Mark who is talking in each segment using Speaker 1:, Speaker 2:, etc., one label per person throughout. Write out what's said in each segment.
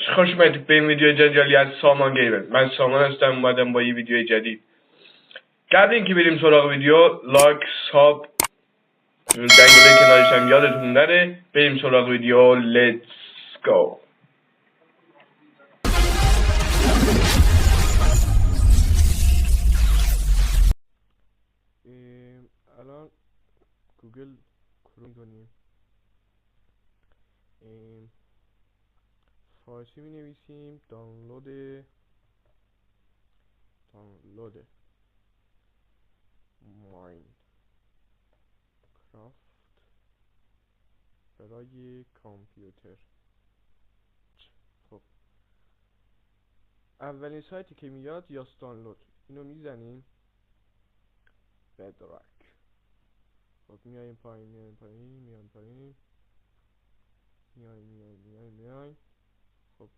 Speaker 1: خوش اومدید به این ویدیو جنجالی از سامان گیمر. من سامان هستم، اومدم با یه ویدیو جدید. قبل اینکه بریم سراغ ویدیو، لایک، ساب، دنگوله کنارش هم یادتون نره. بریم سراغ ویدیو. لیتس گو.
Speaker 2: الان گوگل کروم کنیم، فارسی می نویسیم دانلود ماینکرافت برای کامپیوتر. خب اولین سایتی که میاد یاس دانلود، اینو میزنیم. بدراک. خب میایم پایین میایم. خب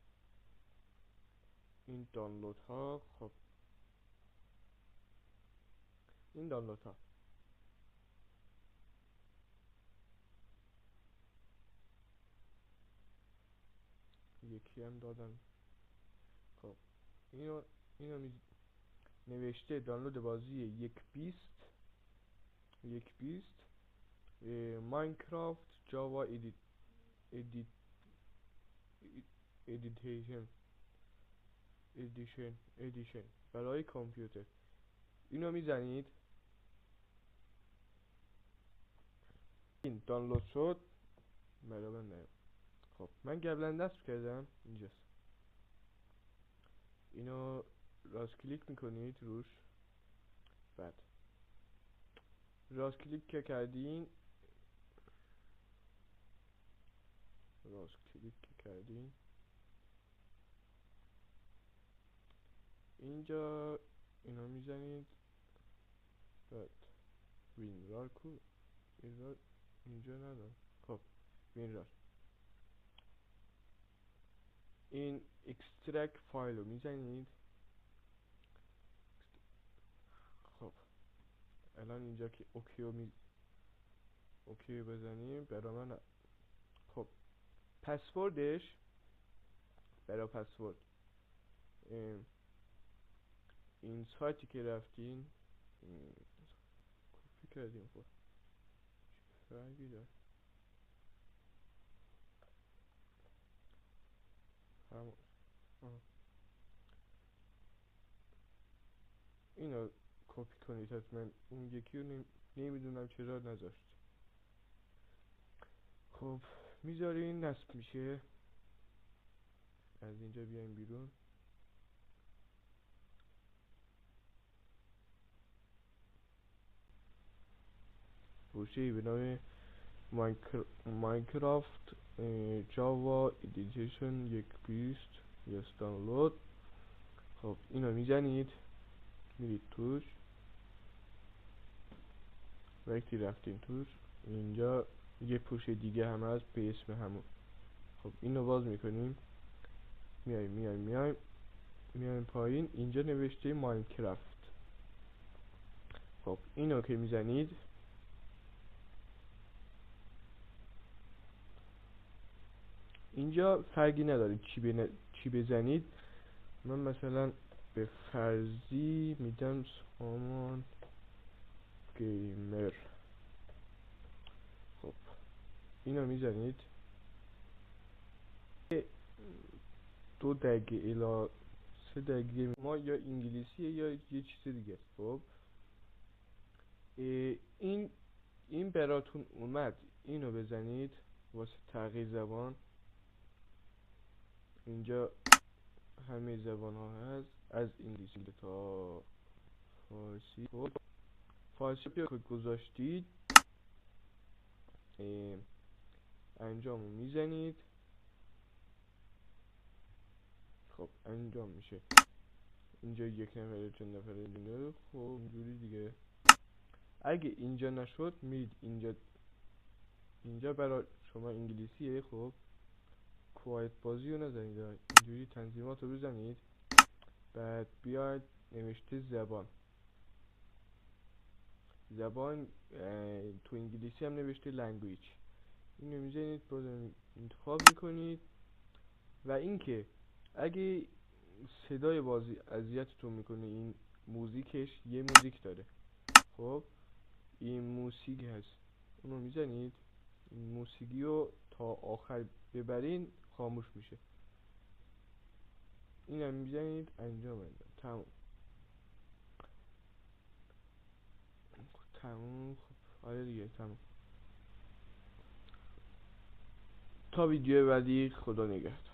Speaker 2: این دانلود ها، یکی هم دادم. خب اینو نوشته دانلود بازی یک بیست ماینکرافت جاوا ادیشن برای کامپیوتر. اینو میزنید، این دانلود شد. برابر نه. خب من قبلا نصب کردم، اینجاست. اینو راست کلیک میکنید روش. بعد راست کلیک که کردین اینجا اینو میزنید. بعد وینرار کو اینجا ندارم. خب وینرار، این اکسترکت فایل رو میزنید. خب الان اینجا که اوکی بزنیم برای من. خب پسوردش، برای پسورد این سایتی که رفتین کپی کردیم. خب فرقی داره. اینو کپی کنید حتما. اون یکی رو نمیدونم چرا نذاشت. خب میذارین نصب میشه. از اینجا بیایم بیرون. گوشه به نام ماینکرافت جاوا ادیشن یک بیست یاس دانلود. خب اینو میزنید، میرید توش. وقتی رفتین توش، اینجا یه پوش دیگه هم هست به اسم همون. خب اینو باز میکنیم. میایم پایین. اینجا نوشته ماینکرافت. خب اینو که میزنید، اینجا فرقی نداره چی بزنید. من مثلا به فرضی میدم سامان گیمر. خب اینو میزنید. 2 دقیقه الی 3 دقیقه ما یا انگلیسیه یا یه چیز دیگه. خب این براتون اومد، اینو بزنید واسه تغییر زبان. اینجا همه زبان ها هست، از انگلیسی تا فارسی. خب فارسی که گذاشتید، انجامو میزنید. خب انجام میشه. اینجا 1 نفره، چند نفره دیگه. خب اینجوری دیگه. اگه اینجا نشد، میرید اینجا برای شما انگلیسیه. خب کوایت بازی رو نزنید، اینجوری تنظیمات رو بزنید. بعد بیاید نوشته زبان تو انگلیسی هم نوشته لنگویج. اینو میزنید، باز انتخاب میکنید. و اینکه اگه صدای بازی اذیتتون میکنه، این موزیکش یه موزیک داره، خب این موسیقی هست، اونو میزنید، این موسیقی رو تا آخر ببرین خاموش میشه. اینم میزنید انجام بده. تموم. خب آره دیگه تموم. تا ویدیو بعدی، خدا نگهدار.